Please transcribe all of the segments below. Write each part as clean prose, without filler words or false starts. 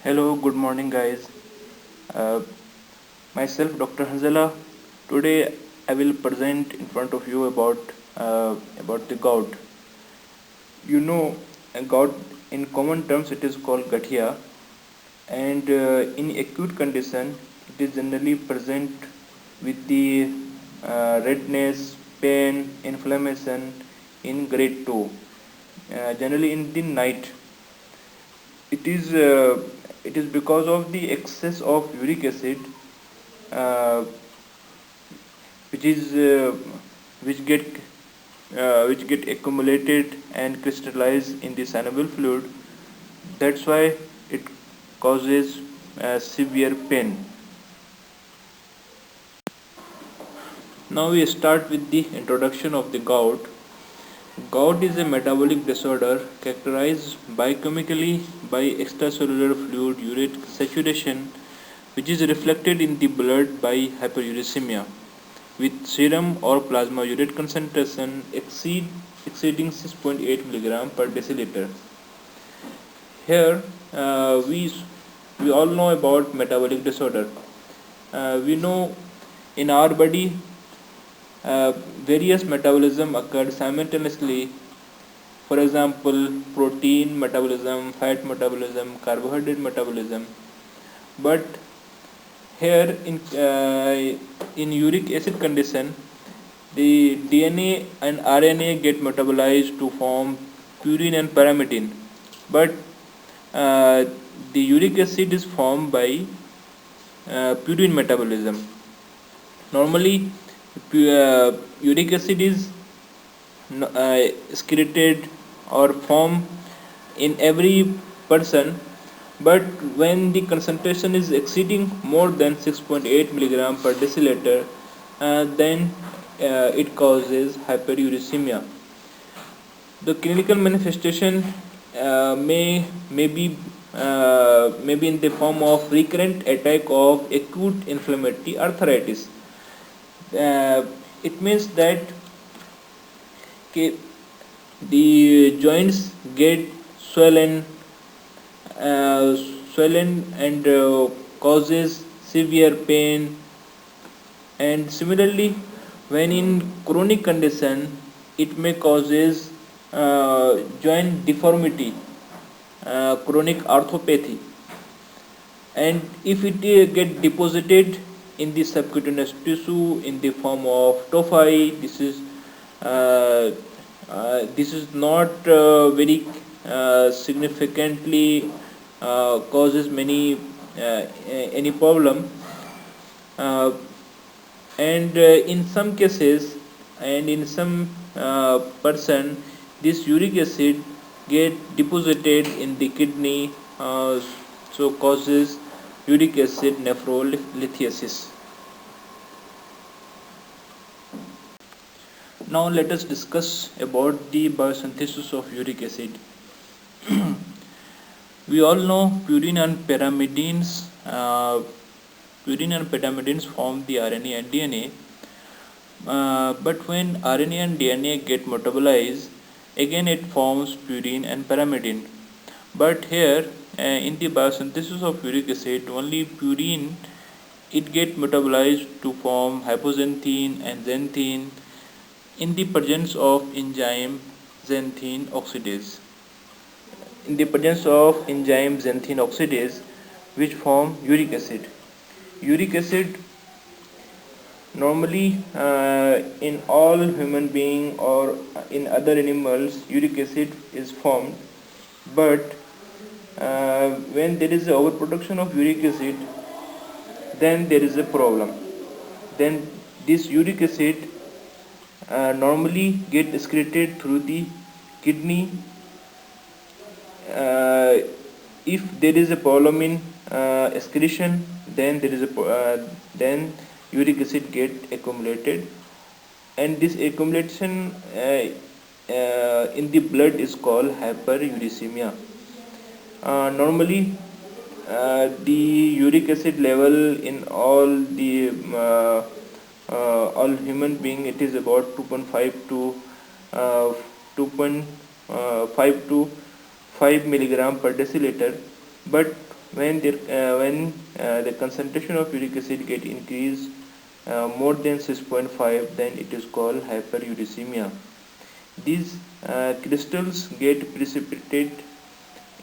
Hello, good morning, guys. Uh, Myself, Dr. Hanzala. Today, I will present in front of you about the gout. You know, a gout in common terms it is called gathia, and in acute condition it is generally present with the redness, pain, inflammation in grade 2. Generally in the night, it is uh, it is because of the excess of uric acid, uh, which is which get which get accumulated and crystallized in the synovial fluid. That's why it causes severe pain. Now we start with the introduction of the gout. Gout is a metabolic disorder characterized biochemically by extracellular fluid urate saturation, which is reflected in the blood by hyperuricemia, with serum or plasma urate concentration exceeding 6.8 milligram per deciliter. Here, we all know about metabolic disorder. We know in our body various metabolism occurred simultaneously. For example, protein metabolism, fat metabolism, carbohydrate metabolism. But here in uric acid condition, the DNA and RNA get metabolized to form purine and pyrimidine. But uh, the uric acid is formed by purine metabolism. Normally, uric acid is excreted or formed in every person, but when the concentration is exceeding more than 6.8 milligram per deciliter, then it causes hyperuricemia. The clinical manifestation may be in the form of recurrent attack of acute inflammatory arthritis. uh, it means that the joints get swollen, uh, and causes severe pain. And similarly, when in chronic condition, it may causes joint deformity, chronic arthropathy. And if it get deposited in the subcutaneous tissue in the form of tophi, uh, this is not very significantly causes many any problem. uh, and in some cases and in some person, this uric acid get deposited in the kidney, so causes uric acid nephrolithiasis. Now let us discuss about the biosynthesis of uric acid. We all know purine and pyrimidines form the RNA and DNA. But when RNA and DNA get metabolized, again it forms purine and pyrimidine. But here, in the biosynthesis of uric acid, only purine it get metabolized to form hypoxanthine and xanthine in the presence of enzyme xanthine oxidase. In the presence of enzyme xanthine oxidase, which form uric acid. Uric acid normally in all human being or in other animals, uric acid is formed. But when there is overproduction of uric acid, then there is a problem. Then this uric acid normally get excreted through the kidney. uh, if there is a problem in excretion, then then uric acid get accumulated, and this accumulation in the blood is called hyperuricemia. Normally, the uric acid level in all human being, it is about 2.5 to 2.5 to 5 milligram per deciliter. But when the concentration of uric acid get increased more than 6.5, then it is called hyperuricemia. These crystals get precipitated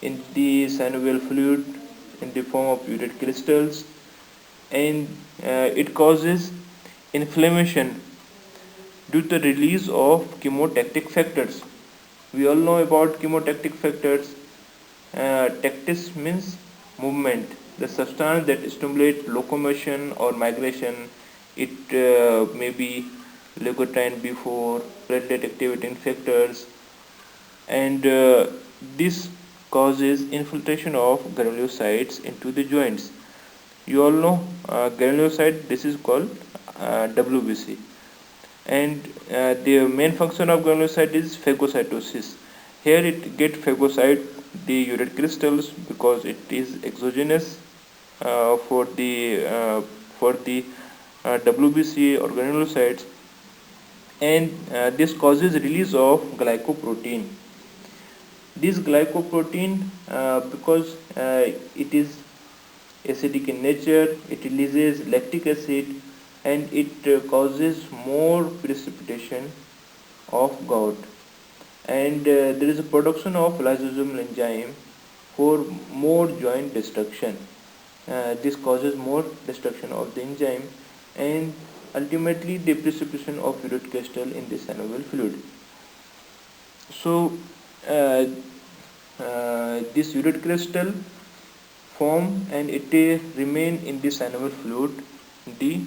in the synovial fluid in the form of uric crystals, and it causes inflammation due to the release of chemotactic factors. We all know about chemotactic factors. Tactis means movement, the substance that stimulates locomotion or migration. It may be leukotriene B4, platelet activating factors, and this causes infiltration of granulocytes into the joints. You all know granulocyte, this is called WBC, and the main function of granulocyte is phagocytosis. Here it get phagocyte the uric crystals because it is exogenous for the WBC or granulocytes, and this causes release of glycoprotein. This glycoprotein, because it is acidic in nature, it releases lactic acid, and it causes more precipitation of gout, and there is a production of lysosomal enzyme for more joint destruction. This causes more destruction of the enzyme and ultimately the precipitation of uric crystal in the synovial fluid. So this uric crystal form and it remain in the synovial fluid, the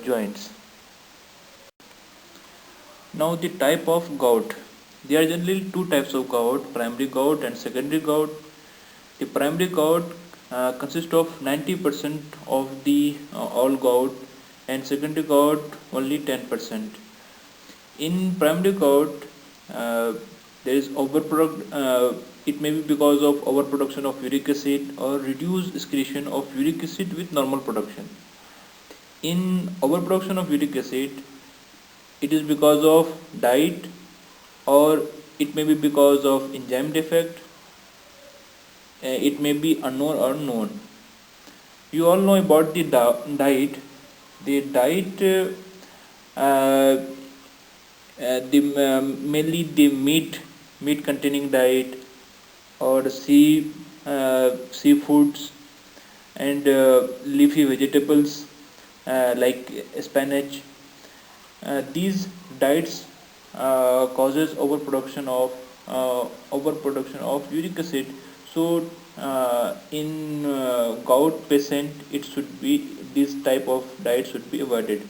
joints. Now the type of gout. There are generally two types of gout, primary gout and secondary gout. The primary gout consists of 90% of the all gout, and secondary gout only 10%. In primary gout, there is it may be because of overproduction of uric acid or reduced excretion of uric acid with normal production. In overproduction of uric acid, it is because of diet, or it may be because of enzyme defect. It may be unknown or known. You all know about the diet. The diet, mainly the meat containing diet, or seafoods, and leafy vegetables like spinach. These diets causes overproduction of uric acid. So in gout patient, it should be this type of diet should be avoided.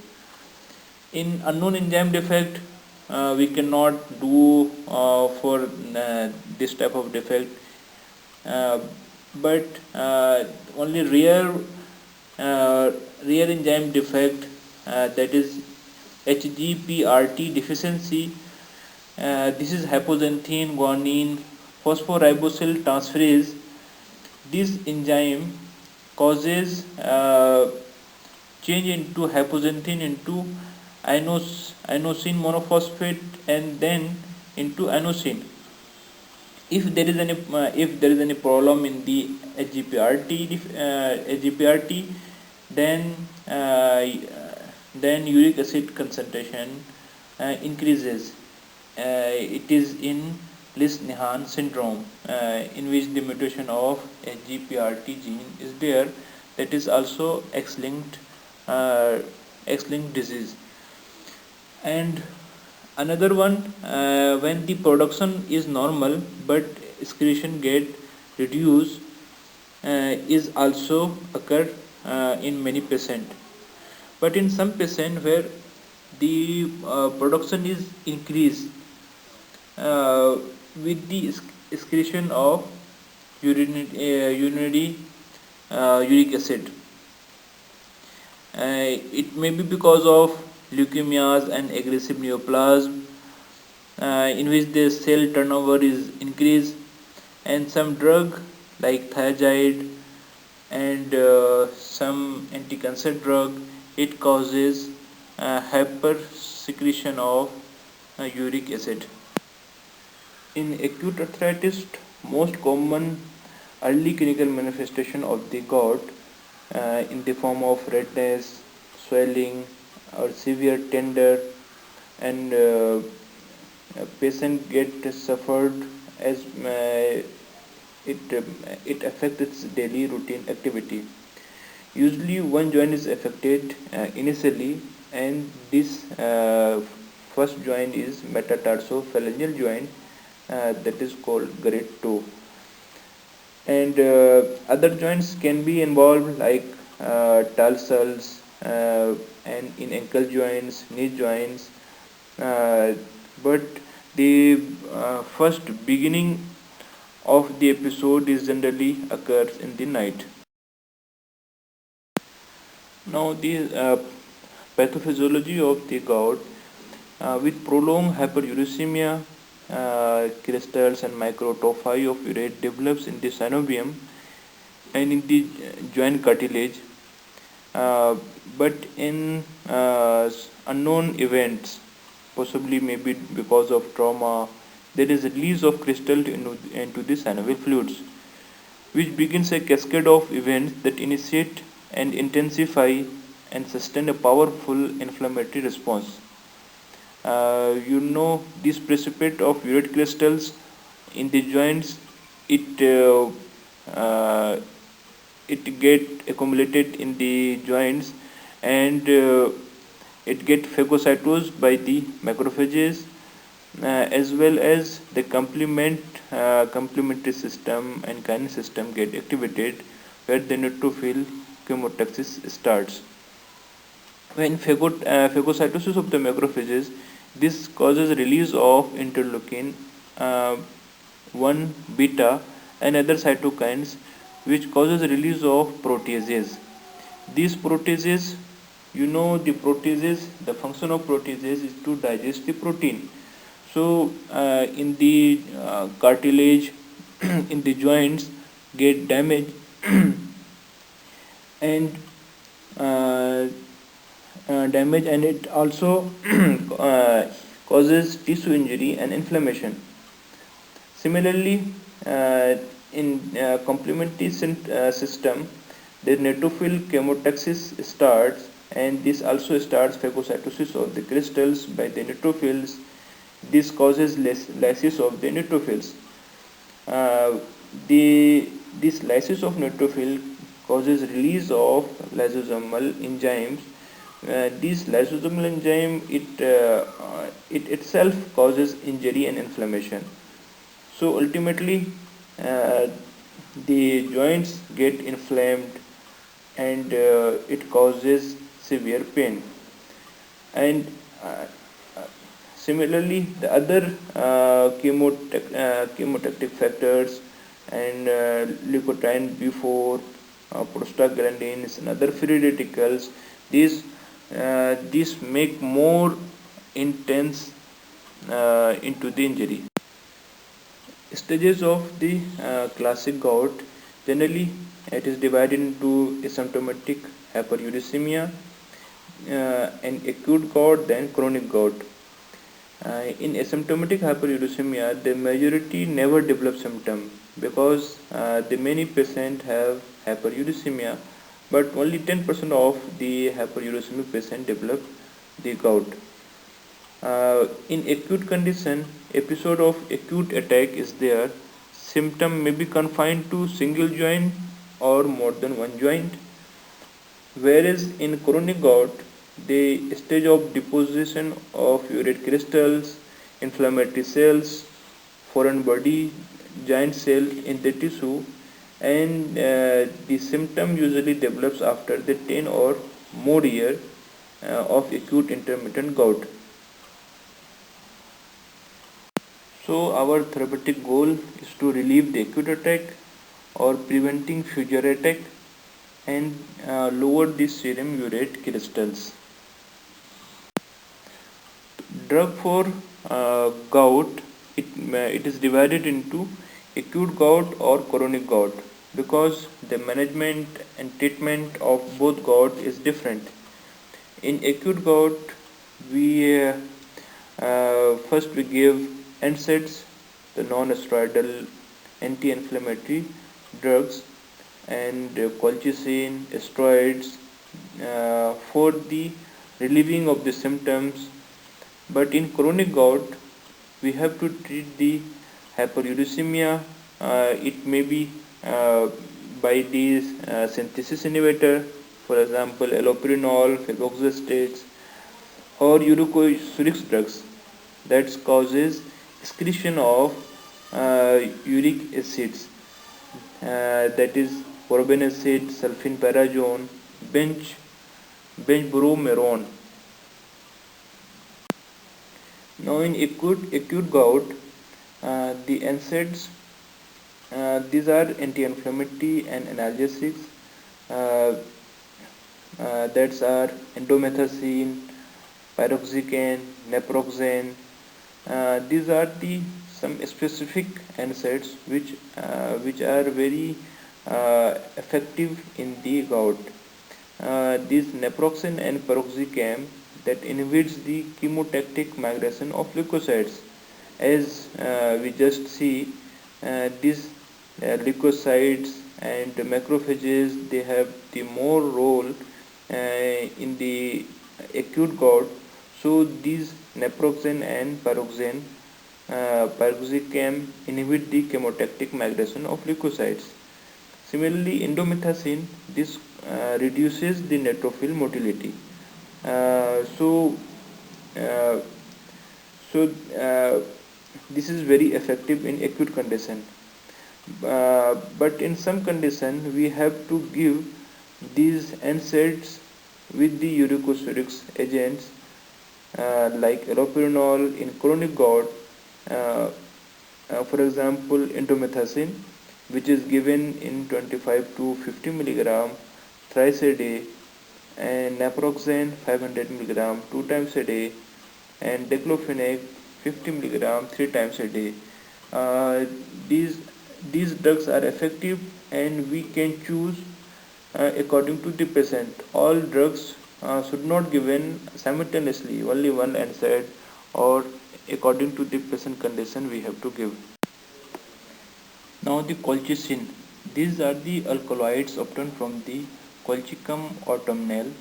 In unknown enzyme defect, we cannot do for this type of defect, but only rare enzyme defect, that is HGPRT deficiency. This is hypoxanthine guanine phosphoribosyl transferase. This enzyme causes change into hypoxanthine into inosine monophosphate and then into inosine. If there is any problem in the HGPRT, then uric acid concentration increases. It is in Lis-Nihan syndrome, in which the mutation of HGPRT gene is there. That is also X-linked disease. And another one, when the production is normal but excretion get reduced, is also occur in many patient. But in some patient where the production is increased with the excretion of urinary uric acid, it may be because of leukemias and aggressive neoplasm, in which the cell turnover is increased, and some drug like thiazide and some anti-cancer drug, it causes hyper secretion of uric acid. In acute arthritis, most common Early clinical manifestation of the gout in the form of redness, swelling, or severe tender, and patient get suffered as it affects its daily routine activity. Usually, one joint is affected initially, and this first joint is metatarsophalangeal joint, that is called grade 2. And other joints can be involved like tarsals and in ankle joints, knee joints, uh, but the first beginning of the episode is generally occurs in the night. Now the pathophysiology of the gout with prolonged hyperuricemia, crystals and microtrophy of urate develops in the synovium and in the joint cartilage, uh, but in unknown events, possibly maybe because of trauma, there is a release of crystal into the synovial fluids, which begins a cascade of events that initiate and intensify and sustain a powerful inflammatory response. This precipitate of urate crystals in the joints, it uh, it get accumulated in the joints, and it get phagocytosed by the macrophages, as well as the complementary system and kinase system get activated, where the neutrophil chemotaxis starts. When phagocytosis of the macrophages, this causes release of interleukin uh, 1 beta and other cytokines, which causes release of proteases. These proteases, the function of proteases is to digest the protein. So, in the cartilage, in the joints, get damaged and uh, and it also causes tissue injury and inflammation. Similarly, in complementary system, the neutrophil chemotaxis starts, and this also starts phagocytosis of the crystals by the neutrophils. This causes lysis of the neutrophils. Uh, the this lysis of neutrophil causes release of lysosomal enzymes. This lysosomal enzyme, it itself causes injury and inflammation. So ultimately, uh, the joints get inflamed, and it causes severe pain. And uh, similarly, the other chemotactic factors and leukotriene B4, prostaglandins, and other free radicals, these make more intense into the injury. Stages of the classic gout, generally it is divided into asymptomatic hyperuricemia and acute gout, then chronic gout. In asymptomatic hyperuricemia, the majority never develop symptom because the many patients have hyperuricemia, but only 10% of the hyperuricemic patient develop the gout. In acute condition, episode of acute attack is there. Symptom may be confined to single joint or more than one joint. Whereas in chronic gout, the stage of deposition of urate crystals, inflammatory cells, foreign body, giant cell in the tissue, and the symptom usually develops after the 10 or more year of acute intermittent gout. So our therapeutic goal is to relieve the acute attack or preventing future attack, and lower the serum urate crystals. Drug for gout, it is divided into acute gout or chronic gout because the management and treatment of both gout is different. In acute gout, we first we give NSAIDs, the non-steroidal anti-inflammatory, drugs and colchicine, steroids for the relieving of the symptoms. But in chronic gout, we have to treat the hyperuricemia. It may be by these synthesis inhibitor, for example, allopurinol, febuxostates, or uricosuric drugs that causes excretion of uric acids, that is probenecid, sulfenperazone, benchbromeron. Now in acute gout, the NSAIDs, these are anti-inflammatory and analgesics, uh, that are indomethacin, pyroxicam, naproxen. These are the some specific NSAIDs which are very effective in the gout. These naproxen and pyroxicam that inhibits the chemotactic migration of leukocytes. As we just see, these leukocytes and macrophages, they have the more role in the acute gout. So these naproxen and pyroxicam inhibit the chemotactic migration of leukocytes. Similarly, indomethacin, this reduces the neutrophil motility. Uh, so, uh, so, this is very effective in acute condition. But in some condition, we have to give these NSAIDs with the uricosuric agents like allopurinol in chronic gout. Uh, for example, indomethacin, which is given in 25 to 50 milligram thrice a day, and naproxen 500 milligram 2 times a day, and diclofenac 50 milligram 3 times a day. Uh, these these drugs are effective, and we can choose according to the patient. All drugs should not given simultaneously, only one NSAID, or according to the patient condition we have to give. Now the colchicine. These are the alkaloids obtained from the Colchicum autumnale.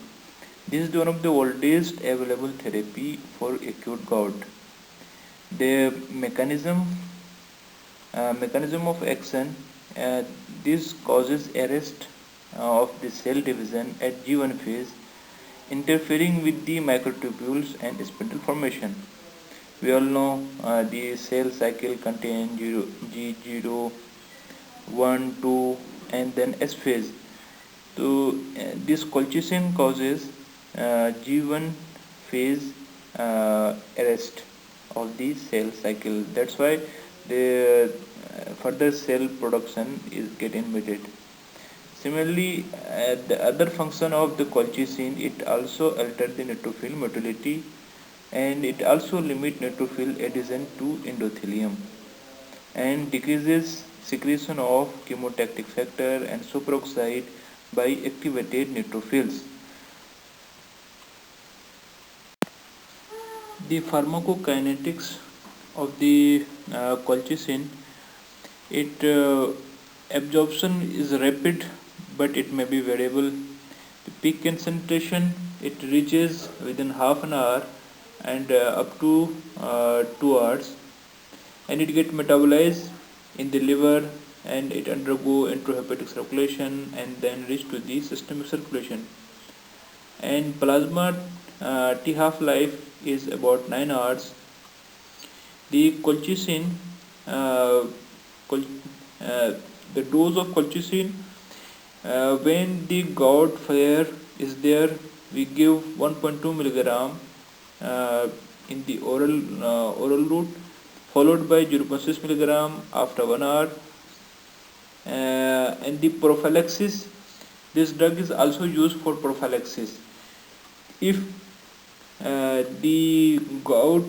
This is one of the oldest available therapy for acute gout. The mechanism of action, this causes arrest of the cell division at G1 phase, interfering with the microtubules and spindle formation. We all know the cell cycle contains G0, 1, 2, and then S phase. So this colchicine causes G1 phase arrest of the cell cycle. That's why the further cell production is get inhibited. Similarly, the other function of the colchicine, it also alters the neutrophil motility, and it also limits neutrophil adhesion to endothelium, and decreases secretion of chemotactic factor and superoxide by activated neutrophils. The pharmacokinetics of the colchicine, it absorption is rapid, but it may be variable. The peak concentration, it reaches within half an hour and up to 2 hours, and it get metabolized in the liver, and it undergo intrahepatic circulation and then reach to the systemic circulation. And plasma T half life is about 9 hours. The colchicine, uh, col- uh, the dose of colchicine, when the gout flare is there, we give 1.2 milligram in the oral route, followed by 0.6 milligram after 1 hour. And the prophylaxis, this drug is also used for prophylaxis. If the gout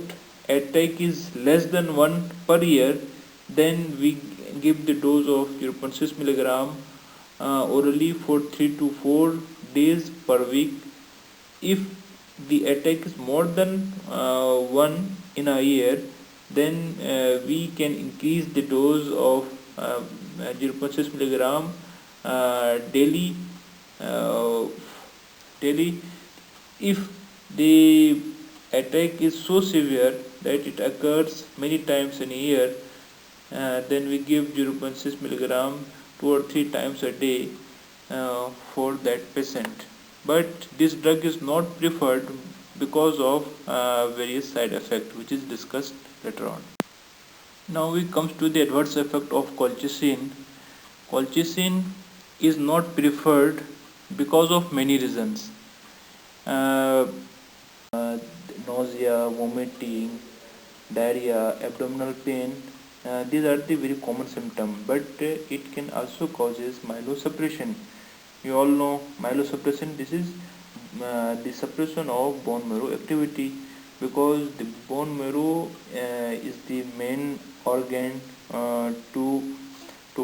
attack is less than 1 per year, then we give the dose of 0.6 milligram orally for 3 to 4 days per week. If the attack is more than 1 in a year, then we can increase the dose of 0.6 milligram daily, uh, daily. If the attack is so severe that it occurs many times in a year, then we give 0.6 milligram 2 or 3 times a day for that patient. But this drug is not preferred because of various side effects, which is discussed later on. Now we comes to the adverse effect of colchicine. Colchicine is not preferred because of many reasons. Uh, Nausea, vomiting, diarrhea, abdominal pain. These are the very common symptoms, but it can also causes myelosuppression. You all know myelosuppression. This is the suppression of bone marrow activity, because the bone marrow is the main organ to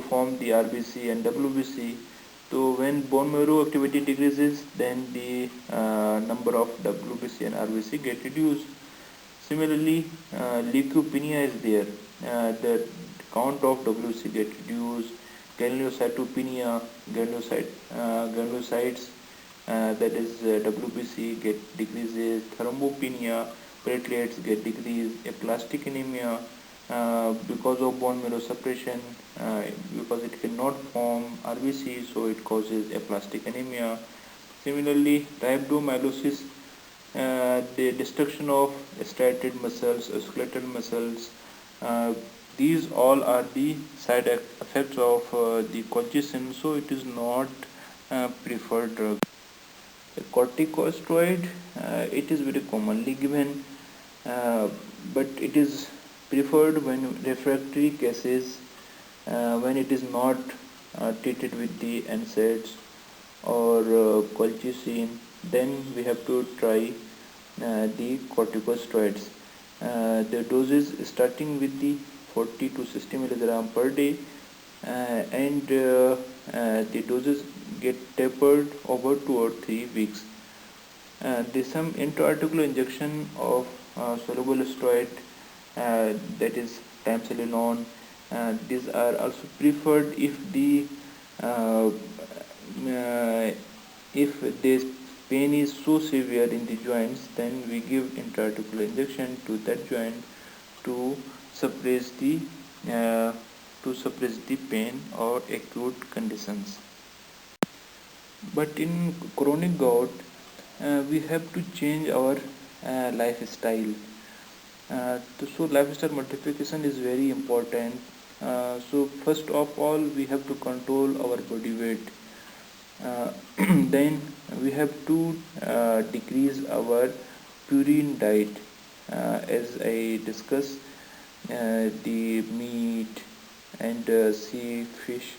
form the RBC and WBC. So when bone marrow activity decreases, then the number of WBC and RBC get reduced. Similarly, leukopenia is there. The count of WBC get reduced. Gangliocytopenia, gangliocytes, that is WBC get decreases. Thrombopenia, platelets get decreased. Aplastic anemia, because of bone marrow suppression, because it cannot form RBC, so it causes aplastic anemia. Similarly, rhabdomyolysis, the destruction of striated muscles, skeletal muscles. These all are the side effects of the colchicine, so it is not preferred drug. The corticosteroid, it is very commonly given, uh, but it is preferred when refractory cases, when it is not treated with the NSAIDs or colchicine, then we have to try the corticosteroids. The doses starting with the 40 to 60 milligram per day, and the doses get tapered over 2 or 3 weeks. There is some intra-articular injection of soluble steroid, that is triamcinolone. These are also preferred if the uh, if this pain is so severe in the joints, then we give intra-articular injection to that joint to suppress the uh, pain or acute conditions. But in chronic gout, we have to change our lifestyle. So lifestyle modification is very important. So first of all, we have to control our body weight. Then we have to decrease our purine diet, as I discussed. The meat and sea fish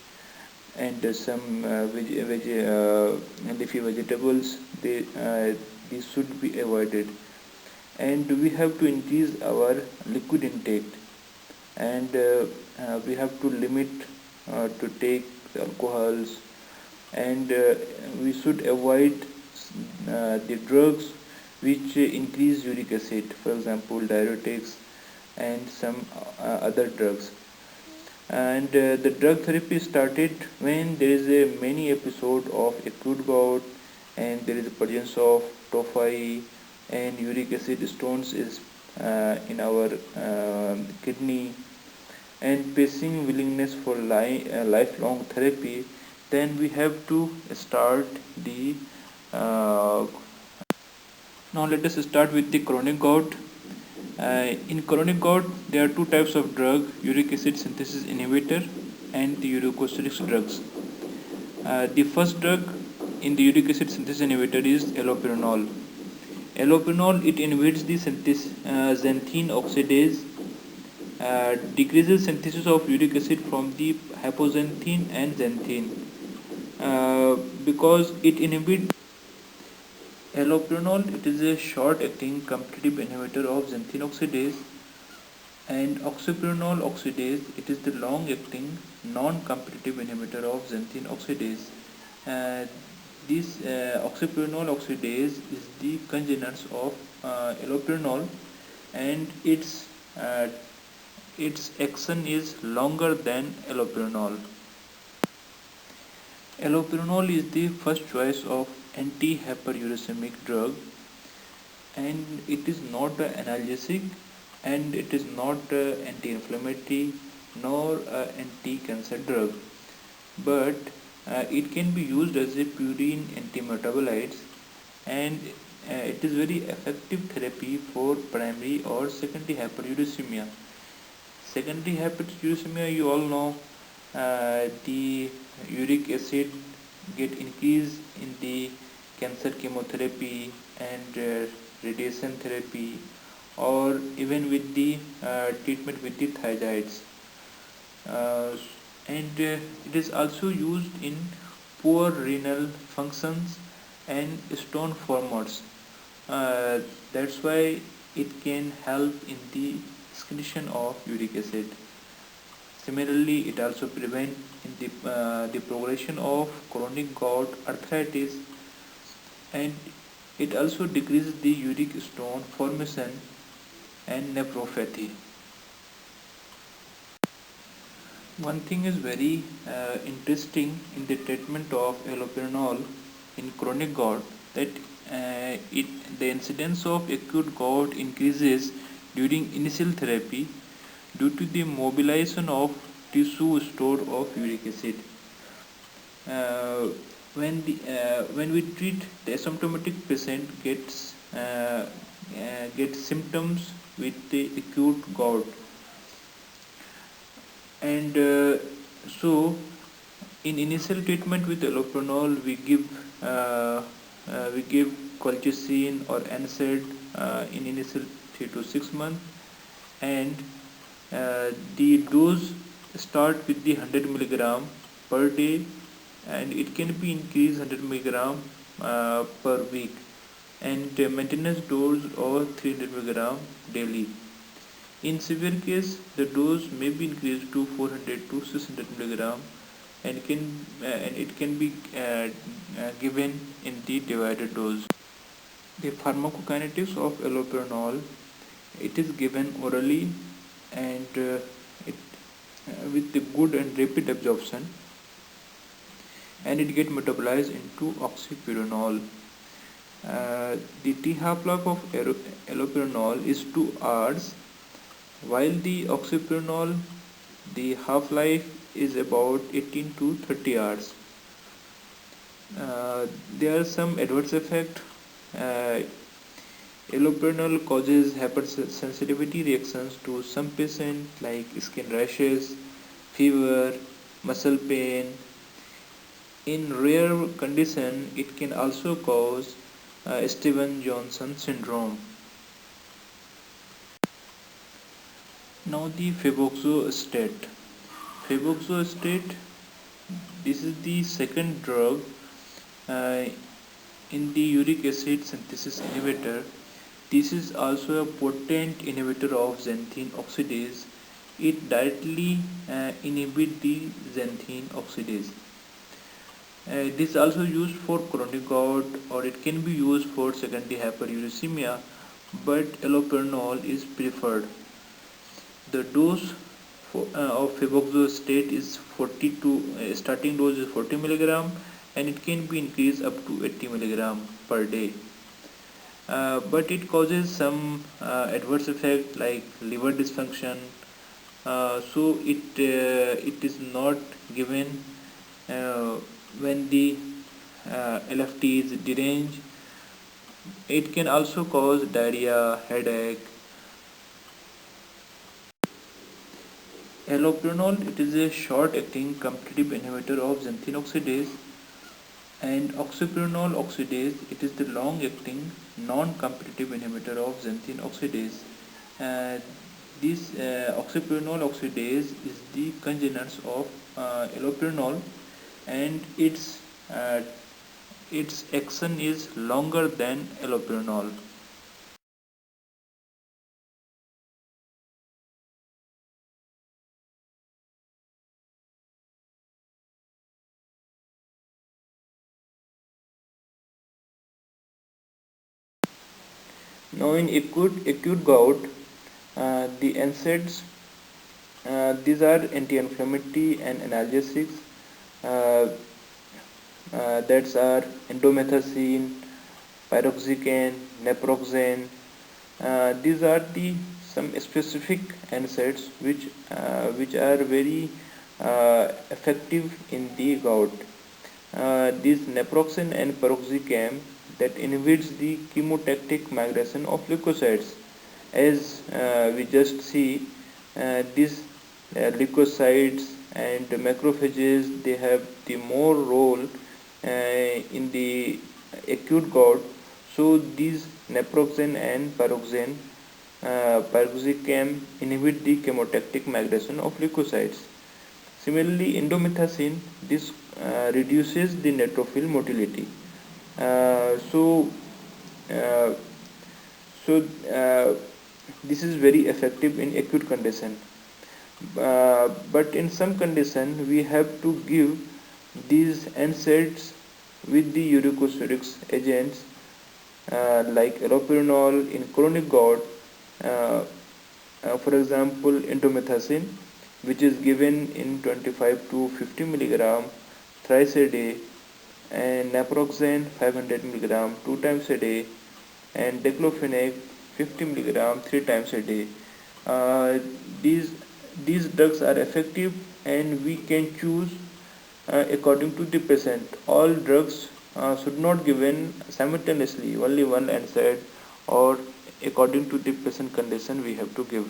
and some leafy vegetables, these should be avoided. And we have to increase our liquid intake, and we have to limit to take alcohols, and we should avoid the drugs which increase uric acid, for example diuretics and some other drugs. And the drug therapy started when there is a many episode of acute gout, and there is a presence of tophi and uric acid stones is in our kidney, and facing willingness for lifelong therapy, then we have to start the uh, now let us start with the chronic gout. In chronic gout, there are two types of drug: uric acid synthesis inhibitor and the uricosuric drugs. The first drug in the uric acid synthesis inhibitor is allopurinol. Allopurinol, it inhibits the xanthine oxidase, decreases synthesis of uric acid from the hypoxanthine and xanthine, because it inhibits allopurinol. It is a short-acting competitive inhibitor of xanthine oxidase, and oxypurinol oxidase, it is the long-acting non-competitive inhibitor of xanthine oxidase. Uh, this oxypurinol oxidase is the congeners of allopurinol, and its action is longer than allopurinol. Allopurinol is the first choice of anti-hyperuricemic drug, and it is not an analgesic, and it is not anti-inflammatory nor anti-cancer drug, but it can be used as a purine antimetabolites, and it is very effective therapy for primary or secondary hyperuricemia. Secondary hyperuricemia, you all know, the uric acid get increased in the cancer chemotherapy and radiation therapy, or even with the treatment with the thiazides. Uh, and it is also used in poor renal functions and stone formers. Uh, that's why it can help in the excretion of uric acid. Similarly, it also prevents the progression of chronic gout arthritis, and it also decreases the uric stone formation and nephropathy. One thing is very interesting in the treatment of allopurinol in chronic gout, that the incidence of acute gout increases during initial therapy due to the mobilization of tissue stored of uric acid. Uh, when we treat the asymptomatic patient gets symptoms with the acute gout, and so in initial treatment with allopurinol we give colchicine or NSAID in initial 3 to 6 months, and the dose start with the 100 milligram per day, and it can be increased 100 milligram per week, and maintenance dose or 300 milligram daily. In severe case, the dose may be increased to 400 to 600 milligram, and it can be given in the divided dose. The pharmacokinetics of allopurinol, it is given orally, and it with the good and rapid absorption, and it get metabolized into oxypurinol. The T half-life of allopurinol is 2 hours, while the oxypurinol, the half-life is about 18 to 30 hours. There are some adverse effects. Uh, Allopurinol causes hypersensitivity reactions to some patients, like skin rashes, fever, muscle pain. In rare condition, it can also cause Steven-Johnson syndrome. Now the febuxostat. Febuxostat, this is the second drug uh, in the uric acid synthesis inhibitor. This is also a potent inhibitor of xanthine oxidase. It directly inhibits the xanthine oxidase. This is also used for chronic gout, or it can be used for secondary hyperuricemia, but allopurinol is preferred. The dose of febuxostat is 42. Starting dose is 40 milligram, and it can be increased up to 80 milligram per day. But it causes some adverse effect like liver dysfunction. So it is not given uh, when the LFT is deranged. It can also cause diarrhea, headache. Allopurinol, it is a short-acting competitive inhibitor of xanthine oxidase, and oxypurinol oxidase, it is the long-acting non-competitive inhibitor of xanthine oxidase. Uh, this oxypurinol oxidase is the congeners of allopurinol, and its action is longer than allopurinol. Now in acute gout, the NSAIDs, these are anti-inflammatory and analgesics. Uh, That's are indomethacin, pyroxicam, naproxen. These are the some specific NSAIDs which are very effective in the gout. This naproxen and paroxycam that inhibits the chemotactic migration of leukocytes. As we just see, these leukocytes and macrophages, they have the more role in the acute gout. So these naproxen and paroxycam inhibit the chemotactic migration of leukocytes. Similarly, indomethacin, this reduces the neutrophil motility. Uh, so, uh, so, this is very effective in acute condition. But in some condition, we have to give these NSAIDs with the uricosuric agents like allopurinol in chronic gout. Uh, for example, indomethacin, which is given in 25 to 50 milligram thrice a day, and naproxen 500 milligram 2 times a day, and diclofenac 50 milligram 3 times a day. Uh, these these drugs are effective, and we can choose according to the patient. All drugs should not given simultaneously, only one NSAID, or according to the patient condition we have to give.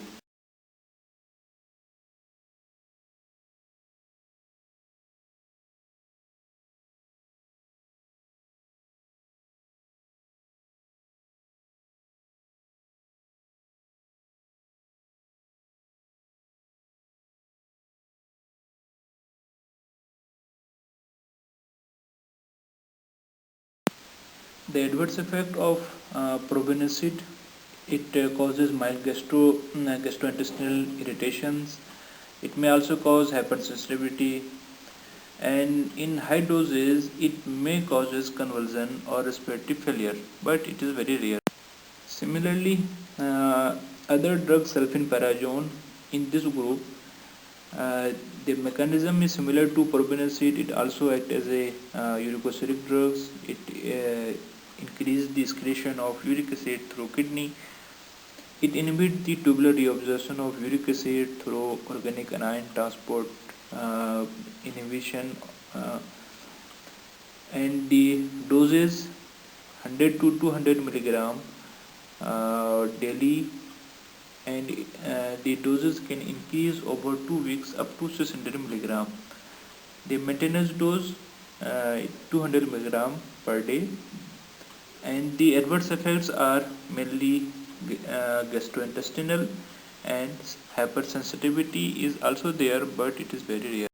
The adverse effect of probenecid, it causes mild gastrointestinal irritations. It may also cause hypersensitivity, and in high doses it may causes convulsion or respiratory failure, but it is very rare. Similarly, other drugs sulfenperazone in this group, uh, the mechanism is similar to probenecid. It also acts as a uricosuric drugs. It increases the excretion of uric acid through kidney. It inhibits the tubular reabsorption of uric acid through organic anion transport inhibition, and the doses 100 to 200 milligram daily, and the doses can increase over 2 weeks up to 600 milligram. The maintenance dose 200 milligram per day, and the adverse effects are mainly gastrointestinal, and hypersensitivity is also there, but it is very rare.